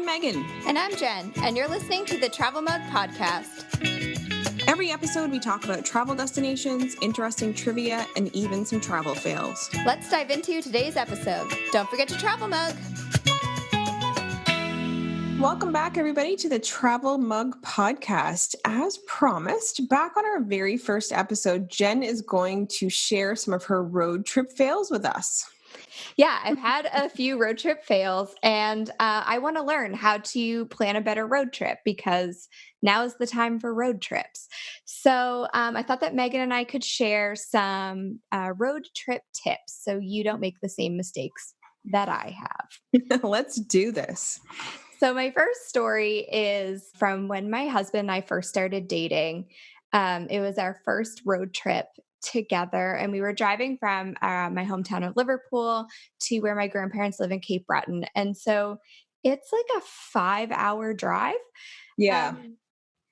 Megan. And I'm Jen, and you're listening to the Travel Mug Podcast. Every episode, we talk about travel destinations, interesting trivia, and even some travel fails. Let's dive into today's episode. Don't forget to travel mug. Welcome back, everybody, to the Travel Mug Podcast. As promised, back on our very first episode, Jen is going to share some of her road trip fails with us. Yeah, I've had a few road trip fails, and I want to learn how to plan a better road trip because now is the time for road trips. So I thought that Megan and I could share some road trip tips so you don't make the same mistakes that I have. Let's do this. So my first story is from when my husband and I first started dating. It was our first road trip together, and we were driving from my hometown of Liverpool to where my grandparents live in Cape Breton. And so it's like a 5-hour drive. Yeah.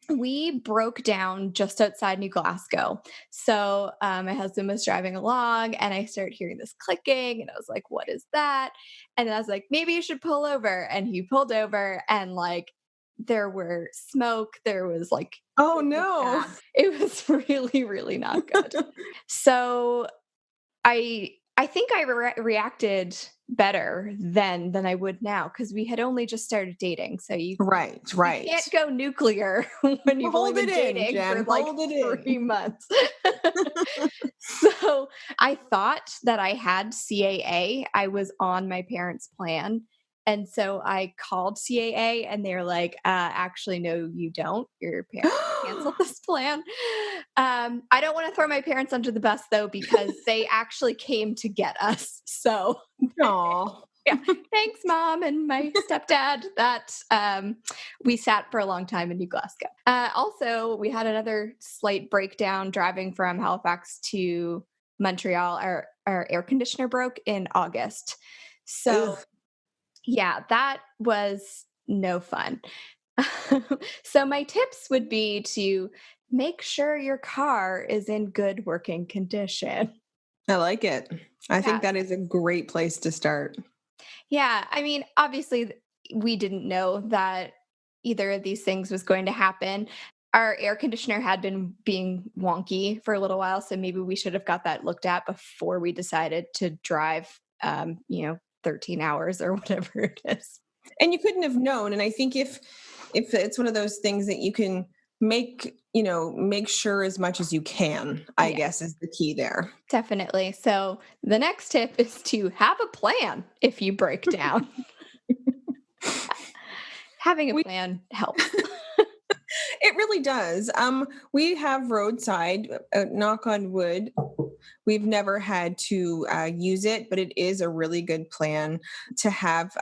We broke down just outside New Glasgow. So my husband was driving along and I started hearing this clicking and I was like, what is that? And then I was like, maybe you should pull over. And he pulled over and like there were smoke. There was like, oh no, it was really, really not good. So I think I reacted better then than I would now because we had only just started dating. So you can't go nuclear when you've only been dating for like 3 months. So I thought that I had CAA. I was on my parents' plan. And so I called CAA and they're like, actually, no, you don't. Your parents canceled this plan. I don't want to throw my parents under the bus, though, because they actually came to get us. So, yeah, thanks, Mom and my stepdad, that we sat for a long time in New Glasgow. Also, we had another slight breakdown driving from Halifax to Montreal. Our air conditioner broke in August. So, yeah, that was no fun. So my tips would be to make sure your car is in good working condition. I like it. I think that is a great place to start. Yeah. I mean, obviously, we didn't know that either of these things was going to happen. Our air conditioner had been being wonky for a little while, so maybe we should have got that looked at before we decided to drive, 13 hours or whatever it is. And you couldn't have known. And I think if it's one of those things that you can make sure as much as you can, I guess is the key there. Definitely. So the next tip is to have a plan if you break down. Having a plan helps. It really does. We have roadside, knock on wood. We've never had to use it, but it is a really good plan to have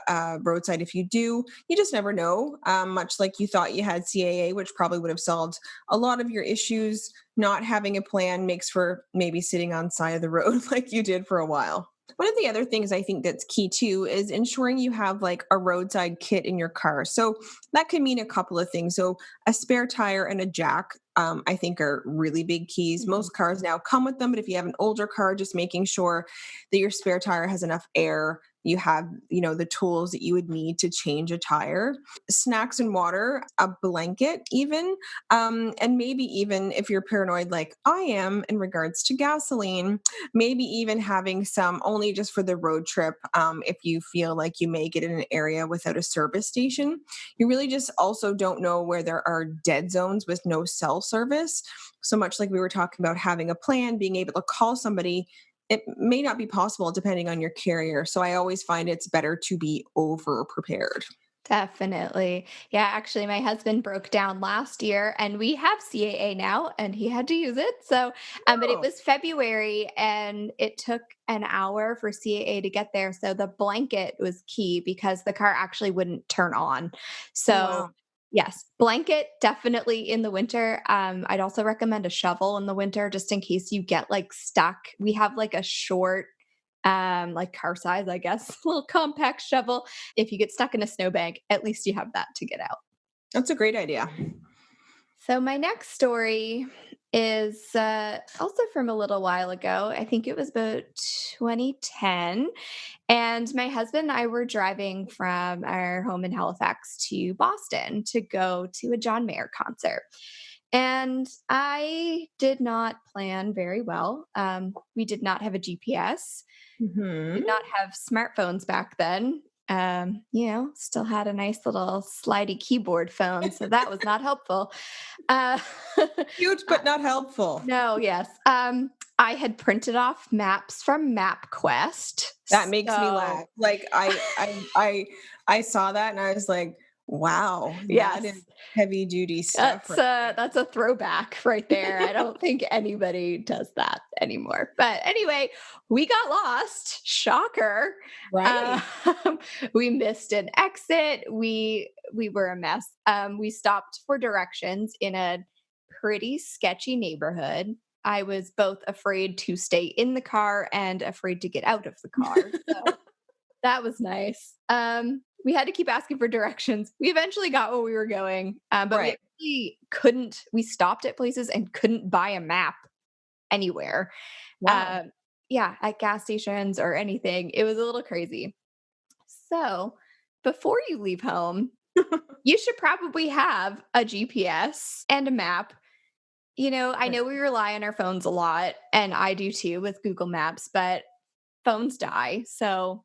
roadside. If you do, you just never know. Much like you thought you had CAA, which probably would have solved a lot of your issues. Not having a plan makes for maybe sitting on side of the road like you did for a while. One of the other things I think that's key too is ensuring you have like a roadside kit in your car. So that could mean a couple of things. So a spare tire and a jack, I think are really big keys. Mm-hmm. Most cars now come with them, but if you have an older car, just making sure that your spare tire has enough air. You have, the tools that you would need to change a tire, snacks and water, a blanket even, and maybe even if you're paranoid like I am in regards to gasoline, maybe even having some only just for the road trip if you feel like you may get in an area without a service station. You really just also don't know where there are dead zones with no cell service. So much like we were talking about having a plan, being able to call somebody, it may not be possible depending on your carrier. So I always find it's better to be over prepared. Definitely. Yeah, actually, my husband broke down last year and we have CAA now and he had to use it. So, but it was February and it took an hour for CAA to get there. So the blanket was key because the car actually wouldn't turn on. So, yes, blanket definitely in the winter. I'd also recommend a shovel in the winter just in case you get like stuck. We have like a short like car size, I guess, little compact shovel. If you get stuck in a snowbank, at least you have that to get out. That's a great idea. So my next story is also from a little while ago. I think it was about 2010. And my husband and I were driving from our home in Halifax to Boston to go to a John Mayer concert. And I did not plan very well. We did not have a GPS, did Mhm. not have smartphones back then. Still had a nice little slidey keyboard phone, so that was not helpful. Uh, Cute, but not helpful. no, yes. I had printed off maps from MapQuest. That makes me So, laugh. Like, I saw that and I was like, "Wow, that is yes, heavy duty stuff right there." that's a throwback right there. I don't think anybody does that anymore. But anyway, we got lost. Shocker. Um, Right. we missed an exit. We were a mess. We stopped for directions in a pretty sketchy neighborhood. I was both afraid to stay in the car and afraid to get out of the car. So that was nice. We had to keep asking for directions. We eventually got where we were going, but we Right. actually couldn't. We stopped at places and couldn't buy a map anywhere. Wow. Um, yeah, at gas stations or anything. It was a little crazy. So before you leave home, you should probably have a GPS and a map. I Right. know we rely on our phones a lot, and I do too with Google Maps, but phones die. So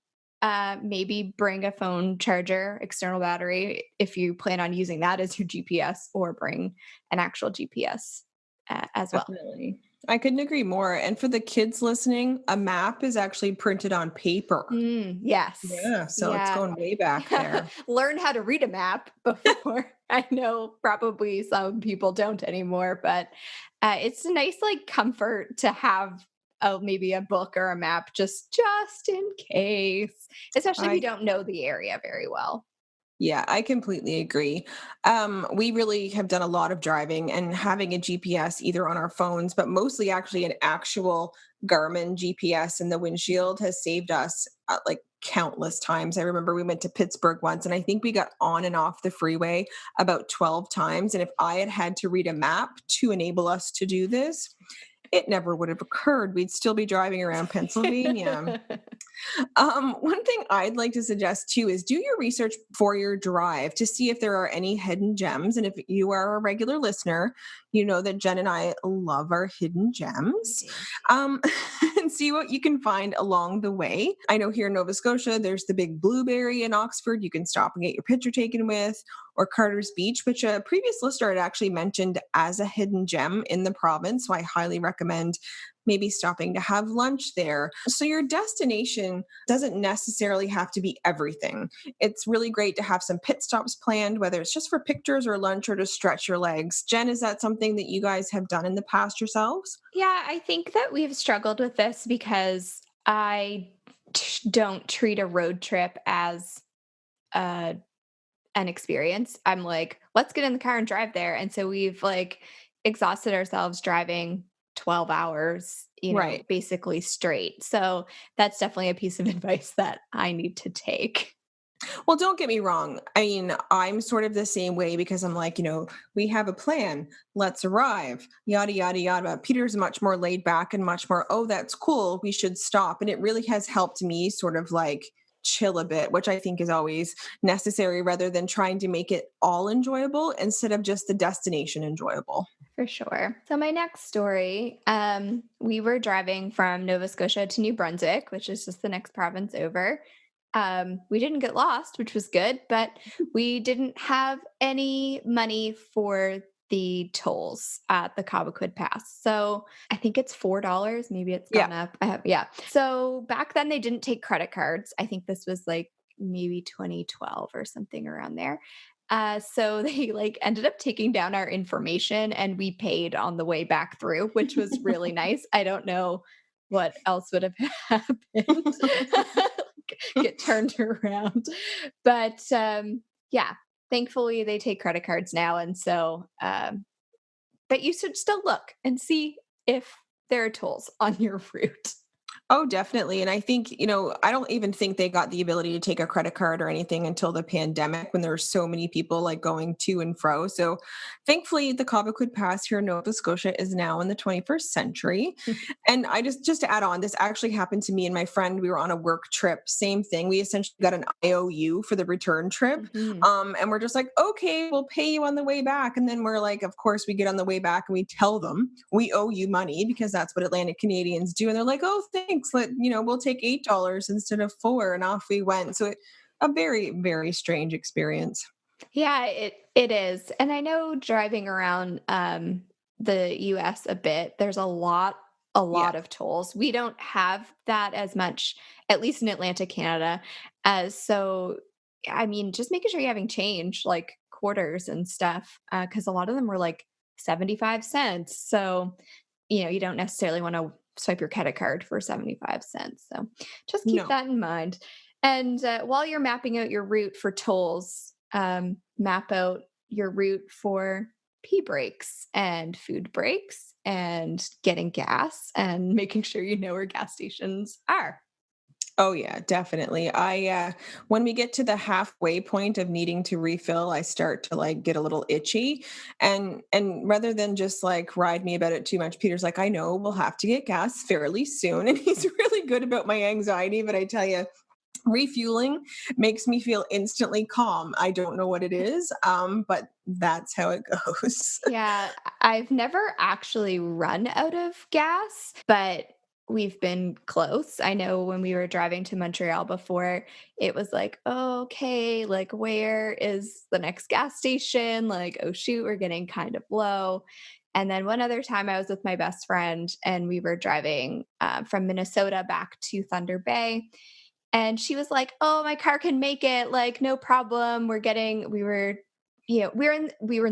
maybe bring a phone charger, external battery, if you plan on using that as your GPS, or bring an actual GPS as well. Definitely. I couldn't agree more, and for the kids listening, a map is actually printed on paper. Yes. Yeah, so it's Yeah. going way back Yeah. there. Learn how to read a map before. I know probably some people don't anymore, but it's a nice like comfort to have maybe a book or a map just in case, especially if you I don't know the area very well. Yeah, I completely agree. We really have done a lot of driving and having a GPS either on our phones, but mostly actually an actual Garmin GPS in the windshield has saved us like countless times. I remember we went to Pittsburgh once and I think we got on and off the freeway about 12 times. And if I had had to read a map to enable us to do this, it never would have occurred. We'd still be driving around Pennsylvania. One thing I'd like to suggest too is do your research for your drive to see if there are any hidden gems. And if you are a regular listener, you know that Jen and I love our hidden We gems. do. Um, and see what you can find along the way. I know here in Nova Scotia, there's the Big Blueberry in Oxford. You can stop and get your picture taken with, or Carter's Beach, which a previous listener had actually mentioned as a hidden gem in the province. So I highly recommend maybe stopping to have lunch there. So your destination doesn't necessarily have to be everything. It's really great to have some pit stops planned, whether it's just for pictures or lunch or to stretch your legs. Jen, is that something that you guys have done in the past yourselves? Yeah, I think that we've struggled with this because don't treat a road trip as uh, an experience. I'm like, let's get in the car and drive there. And so we've like exhausted ourselves driving 12 hours, Right. basically straight. So that's definitely a piece of advice that I need to take. Well, don't get me wrong. I mean, I'm sort of the same way because I'm like, we have a plan. Let's arrive, yada, yada, yada. Peter's much more laid back and much more, oh, that's cool. We should stop. And it really has helped me sort of like chill a bit, which I think is always necessary rather than trying to make it all enjoyable instead of just the destination enjoyable. For sure. So my next story, we were driving from Nova Scotia to New Brunswick, which is just the next province over. We didn't get lost, which was good, but we didn't have any money for the tolls at the Cobequid Pass. So I think it's $4. Maybe it's Yeah. gone up. Yeah. So back then they didn't take credit cards. I think this was like maybe 2012 or something around there. So they like ended up taking down our information and we paid on the way back through, which was really nice. I don't know what else would have happened. Get turned around. But yeah, thankfully they take credit cards now. And so, but you should still look and see if there are tolls on your route. Oh, definitely. And I think, I don't even think they got the ability to take a credit card or anything until the pandemic when there were so many people like going to and fro. So thankfully the COVID pass here in Nova Scotia is now in the 21st century. And I just to add on, this actually happened to me and my friend. We were on a work trip, same thing. We essentially got an IOU for the return trip. Mhm. And we're just like, okay, we'll pay you on the way back. And then we're like, of course, we get on the way back and we tell them we owe you money because that's what Atlantic Canadians do. And they're like, oh, thanks. We'll take $8 instead of 4. And off we went. So a very, very strange experience. Yeah, it is. And I know driving around the US a bit, there's a Yeah. lot of tolls. We don't have that as much, at least in Atlantic Canada, as so I mean, just making sure you're having change like quarters and stuff, because a lot of them were like 75 cents. So, you don't necessarily want to swipe your credit card for 75 cents. So just keep No. that in mind. And while you're mapping out your route for tolls, map out your route for pee breaks and food breaks and getting gas and making sure you know where gas stations are. Oh yeah, definitely. When we get to the halfway point of needing to refill, I start to like get a little itchy. And rather than just like ride me about it too much, Peter's like, I know we'll have to get gas fairly soon. And he's really good about my anxiety, but I tell you, refueling makes me feel instantly calm. I don't know what it is, but that's how it goes. Yeah, I've never actually run out of gas, but we've been close. I know when we were driving to Montreal before, it was like, oh, okay, like where is the next gas station? Like, oh shoot, we're getting kind of low. And then one other time I was with my best friend and we were driving from Minnesota back to Thunder Bay. And she was like, "Oh, my car can make it. Like, no problem. We were in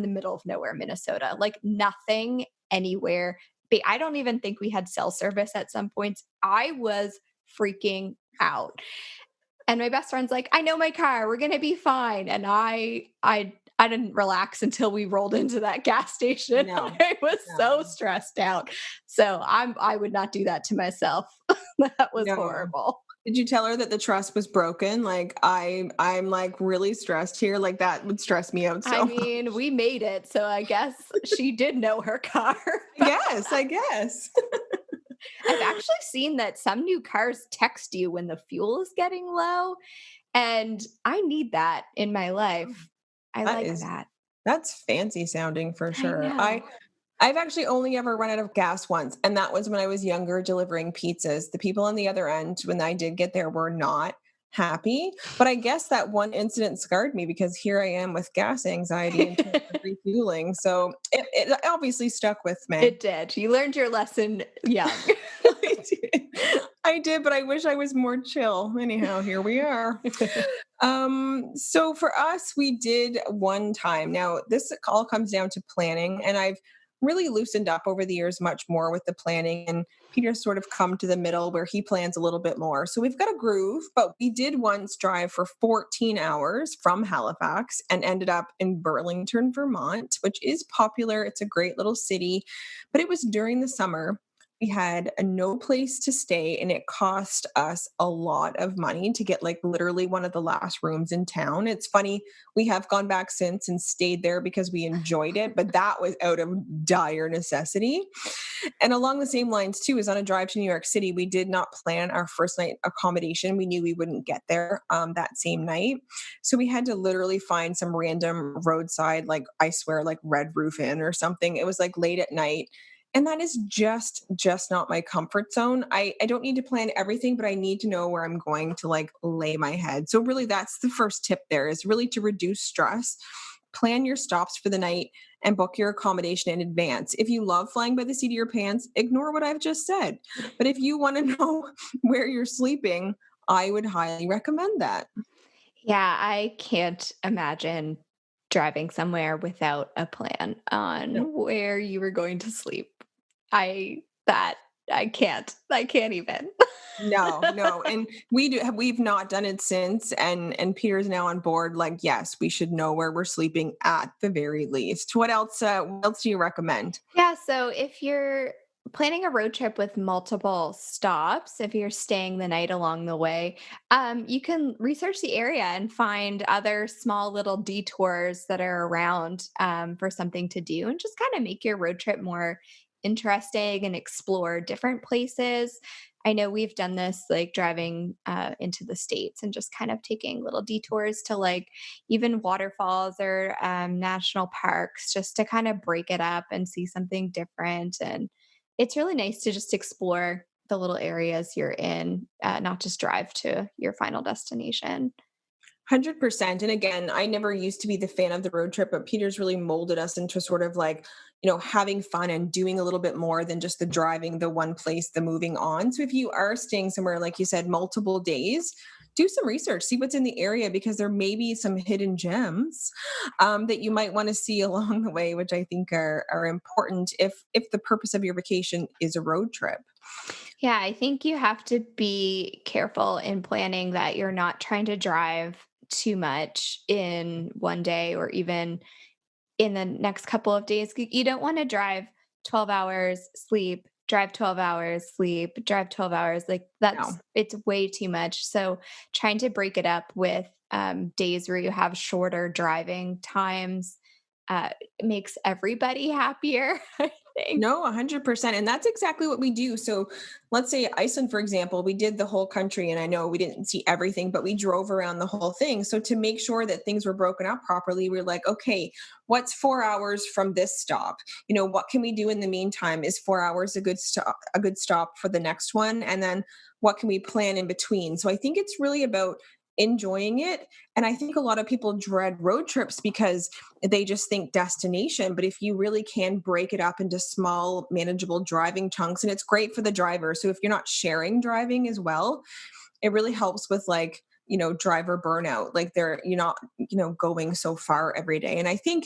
the middle of nowhere, Minnesota. Like nothing anywhere. I don't even think we had cell service at some points. I was freaking out. And my best friend's like, "I know my car. We're going to be fine." And I didn't relax until we rolled into that gas station. No, I was so no, stressed out. So I would not do that to myself. That was no. horrible. Did you tell her that the trust was broken? Like I'm like really stressed here. Like that would stress me out I so much. mean, we made it, so I guess she did know her car. I guess. I've actually seen that some new cars text you when the fuel is getting low, and I need that in my life. I That like is that. that's fancy sounding for I sure. know. I've actually only ever run out of gas once, and that was when I was younger delivering pizzas. The people on the other end, when I did get there, were not happy. But I guess that one incident scarred me because here I am with gas anxiety in terms of refueling. So it obviously stuck with me. It did. You learned your lesson young. I did. I did, but I wish I was more chill. Anyhow, here we are. So for us, we did one time. Now, this all comes down to planning, and I've really loosened up over the years much more with the planning. And Peter's sort of come to the middle where he plans a little bit more. So we've got a groove, but we did once drive for 14 hours from Halifax and ended up in Burlington, Vermont, which is popular. It's a great little city, but it was during the summer. We had no place to stay, and it cost us a lot of money to get like literally one of the last rooms in town. It's funny, we have gone back since and stayed there because we enjoyed it, but that was out of dire necessity. And along the same lines too, is on a drive to New York City, we did not plan our first night accommodation. We knew we wouldn't get there that same night, so we had to literally find some random roadside, like I swear, like Red Roof Inn or something. It was like late at night, and that is just not my comfort zone. I don't need to plan everything, but I need to know where I'm going to like lay my head. So really that's the first tip there, is really to reduce stress. Plan your stops for the night and book your accommodation in advance. If you love flying by the seat of your pants, ignore what I've just said. But if you want to know where you're sleeping, I would highly recommend that. Yeah, I can't imagine driving somewhere without a plan on where you were going to sleep. That I can't. I can't even. No, no, and we've not done it since, and Peter's now on board, like, yes, we should know where we're sleeping at the very least. What else do you recommend? Yeah, so if you're planning a road trip with multiple stops, if you're staying the night along the way, you can research the area and find other small little detours that are around for something to do and just kind of make your road trip more interesting and explore different places. I know we've done this like driving into the States and just kind of taking little detours to like even waterfalls or national parks just to kind of break it up and see something different. And it's really nice to just explore the little areas you're in, not just drive to your final destination. 100%. And again, I never used to be the fan of the road trip, but Peter's really molded us into sort of like, having fun and doing a little bit more than just the driving, the one place, the moving on. So if you are staying somewhere, like you said, multiple days, do some research, see what's in the area because there may be some hidden gems that you might want to see along the way, which I think are important if the purpose of your vacation is a road trip. Yeah, I think you have to be careful in planning that you're not trying to drive too much in one day or even in the next couple of days. You don't want to drive 12 hours, sleep, drive 12 hours, sleep, drive 12 hours. Like No. it's way too much. So trying to break it up with days where you have shorter driving times uh, makes everybody happier, I think. No, 100%. And that's exactly what we do. So let's say Iceland, for example, we did the whole country, and I know we didn't see everything, but we drove around the whole thing. So to make sure that things were broken up properly, we're like, okay, what's 4 hours from this stop? What can we do in the meantime? Is 4 hours a good stop for the next one? And then what can we plan in between? So I think it's really about enjoying it. And I think a lot of people dread road trips because they just think destination. But if you really can break it up into small, manageable driving chunks, and it's great for the driver. So if you're not sharing driving as well, it really helps with like driver burnout, like you're not going so far every day. And I think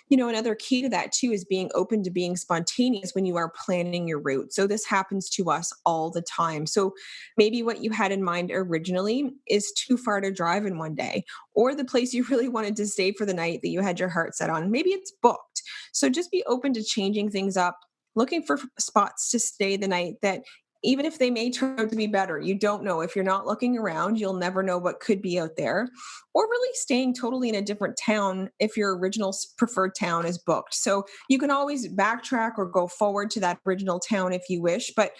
another key to that too is being open to being spontaneous when you are planning your route. So this happens to us all the time. So maybe what you had in mind originally is too far to drive in one day, or the place you really wanted to stay for the night that you had your heart set on, maybe it's booked. So just be open to changing things up, looking for spots to stay the night that even if they may turn out to be better, you don't know. If you're not looking around, you'll never know what could be out there. Or really staying totally in a different town if your original preferred town is booked. So you can always backtrack or go forward to that original town if you wish, but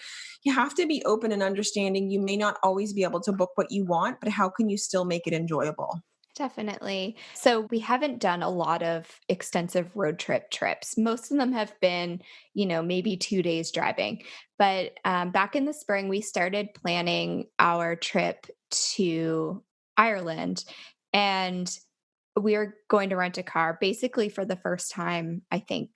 you have to be open and understanding you may not always be able to book what you want, but how can you still make it enjoyable? Definitely. So we haven't done a lot of extensive road trips. Most of them have been, maybe 2 days driving. But back in the spring, we started planning our trip to Ireland, and we are going to rent a car basically for the first time, I think,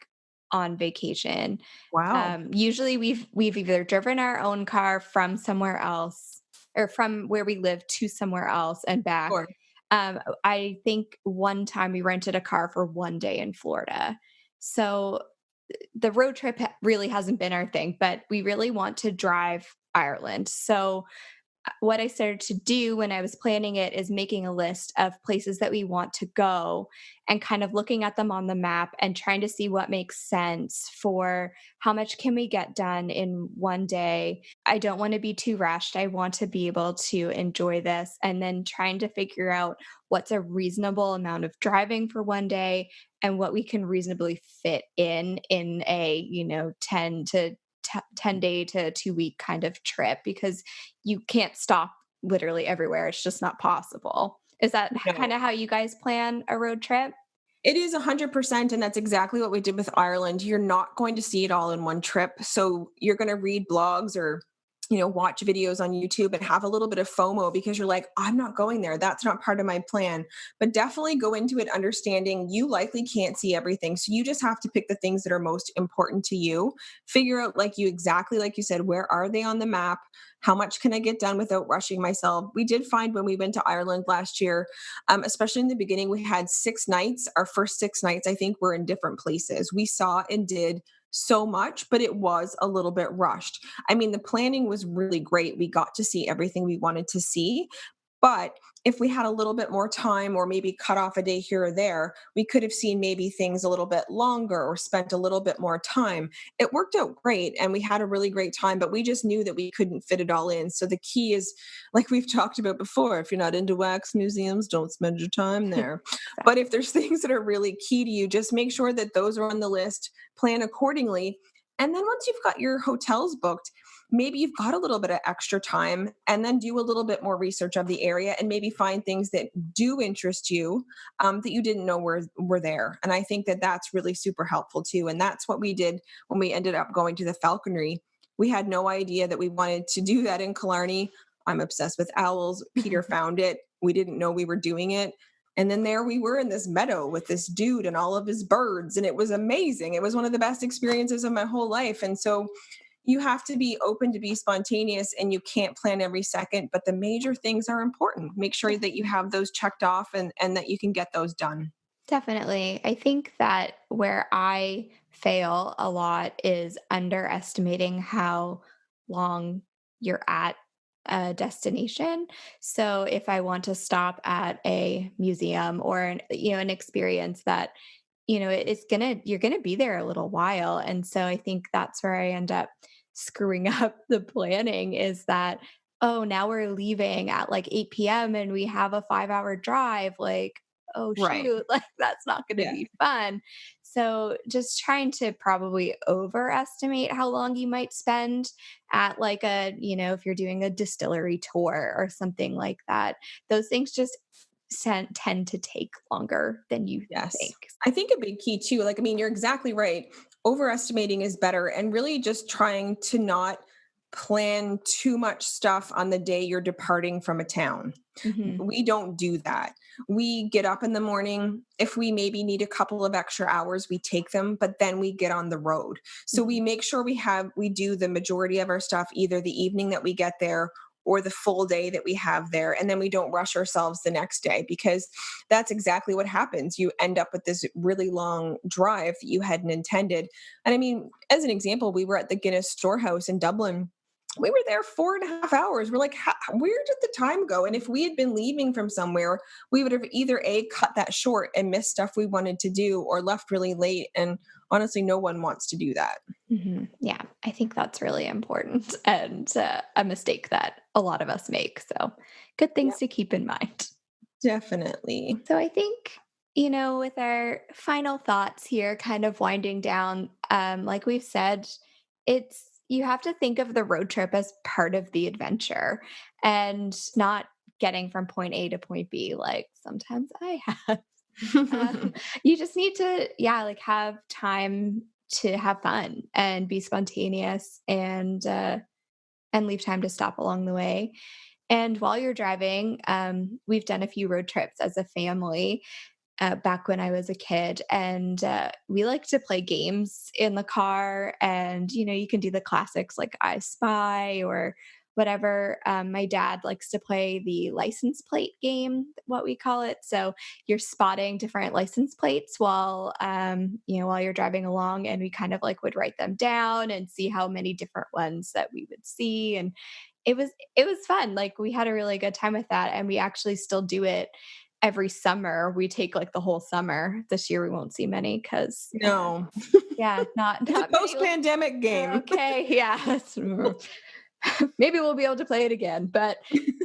on vacation. Wow. Usually, we've either driven our own car from somewhere else or from where we live to somewhere else and back. Sure. I think one time we rented a car for one day in Florida. So the road trip really hasn't been our thing, but we really want to drive Ireland. So what I started to do when I was planning it is making a list of places that we want to go and kind of looking at them on the map and trying to see what makes sense for how much can we get done in one day. I don't want to be too rushed. I want to be able to enjoy this and then trying to figure out what's a reasonable amount of driving for one day and what we can reasonably fit in a, 10 day to 2 week kind of trip because you can't stop literally everywhere. It's just not possible. Is that kind No. of how you guys plan a road trip? It is 100%. And that's exactly what we did with Ireland. You're not going to see it all in one trip. So you're going to read blogs or, watch videos on YouTube and have a little bit of FOMO because you're like, I'm not going there. That's not part of my plan. But definitely go into it understanding you likely can't see everything. So you just have to pick the things that are most important to you. Figure out, like you exactly like you said, where are they on the map? How much can I get done without rushing myself? We did find when we went to Ireland last year, especially in the beginning, we had 6 nights. Our first 6 nights, I think, were in different places. We saw and did so much, but it was a little bit rushed. I mean, the planning was really great. We got to see everything we wanted to see, But if we had a little bit more time or maybe cut off a day here or there, we could have seen maybe things a little bit longer or spent a little bit more time. It worked out great and we had a really great time, but we just knew that we couldn't fit it all in. So the key is, like we've talked about before, if you're not into wax museums, don't spend your time there. But if there's things that are really key to you, just make sure that those are on the list, plan accordingly. And then once you've got your hotels booked, maybe you've got a little bit of extra time and then do a little bit more research of the area and maybe find things that do interest you, that you didn't know were there. And I think that that's really super helpful too. And that's what we did when we ended up going to the falconry. We had no idea that we wanted to do that in Killarney. I'm obsessed with owls. Peter found it. We didn't know we were doing it. And then there we were in this meadow with this dude and all of his birds. And it was amazing. It was one of the best experiences of my whole life. And so you have to be open to be spontaneous and you can't plan every second, but the major things are important. Make sure that you have those checked off and that you can get those done. Definitely. I think that where I fail a lot is underestimating how long you're at a destination. So if I want to stop at a museum or an experience that, it's you're gonna be there a little while. And so I think that's where I end up screwing up the planning is that, oh, now we're leaving at like 8 p.m. and we have a 5-hour drive. Like, oh Right. shoot, like that's not going to Yeah. be fun. So just trying to probably overestimate how long you might spend at like if you're doing a distillery tour or something like that. Those things just tend to take longer than you Yes. think. I think a big key too, like, I mean, you're exactly right. Overestimating is better and really just trying to not plan too much stuff on the day you're departing from a town. Hmm. We don't do that. We get up in the morning. If we maybe need a couple of extra hours, we take them, but then we get on the road. So we Hmm. make sure we do the majority of our stuff either the evening that we get there or the full day that we have there. And then we don't rush ourselves the next day because that's exactly what happens. You end up with this really long drive that you hadn't intended. And I mean, as an example, we were at the Guinness Storehouse in Dublin. We were there 4.5 hours. We're like, where did the time go? And if we had been leaving from somewhere, we would have either A, cut that short and missed stuff we wanted to do, or left really late. And honestly, no one wants to do that. Yeah, I think that's really important and a mistake that a lot of us make. So, good things Yep, to keep in mind. definitely. So, I think, with our final thoughts here, kind of winding down, like we've said, you have to think of the road trip as part of the adventure and not getting from point A to point B like sometimes I have. Um, you just need to, yeah, like have time to have fun and be spontaneous and leave time to stop along the way. And while you're driving, we've done a few road trips as a family back when I was a kid, and we like to play games in the car. And you can do the classics like I Spy or whatever. My dad likes to play the license plate game, what we call it. So you're spotting different license plates while you're driving along, and we kind of like would write them down and see how many different ones that we would see. And it was fun. Like we had a really good time with that, and we actually still do it every summer. We take like the whole summer. This year we won't see many because No, yeah, not it's a not many. post-pandemic game. Okay, yeah. Maybe we'll be able to play it again, but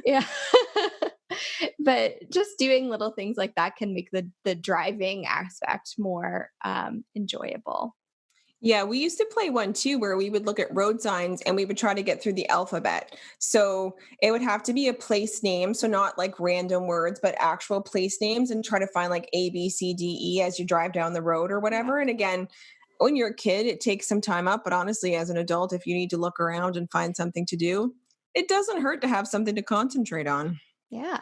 yeah. But just doing little things like that can make the driving aspect more enjoyable. Yeah, we used to play one too where we would look at road signs and we would try to get through the alphabet. So it would have to be a place name, so not like random words, but actual place names and try to find like A, B, C, D, E as you drive down the road or Yeah. whatever. And again, when you're a kid, it takes some time up, but honestly, as an adult, if you need to look around and find something to do, it doesn't hurt to have something to concentrate on. Yeah.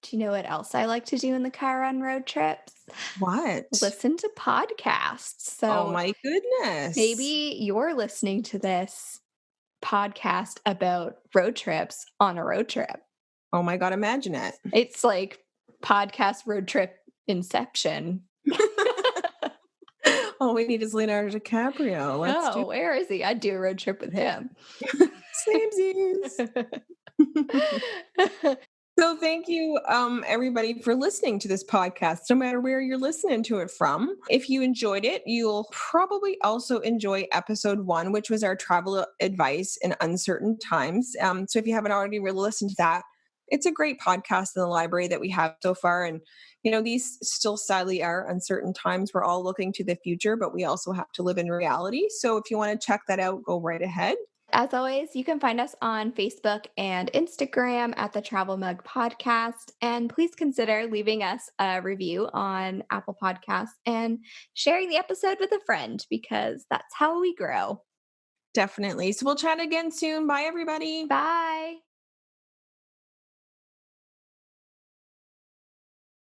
Do you know what else I like to do in the car on road trips? What? Listen to podcasts. Oh So my goodness. maybe you're listening to this podcast about road trips on a road trip. Oh my God, imagine it. It's like podcast road trip inception. All we need is Leonardo DiCaprio. Let's do Oh, where is he? I'd do a road trip with him. samesies. So thank you, everybody, for listening to this podcast, no matter where you're listening to it from. If you enjoyed it, you'll probably also enjoy episode 1, which was our travel advice in uncertain times. So if you haven't already really listened to that, it's a great podcast in the library that we have so far. And, these still sadly are uncertain times. We're all looking to the future, but we also have to live in reality. So if you want to check that out, go right ahead. As always, you can find us on Facebook and Instagram at the Travel Mug Podcast. And please consider leaving us a review on Apple Podcasts and sharing the episode with a friend because that's how we grow. Definitely. So we'll chat again soon. Bye, everybody. Bye.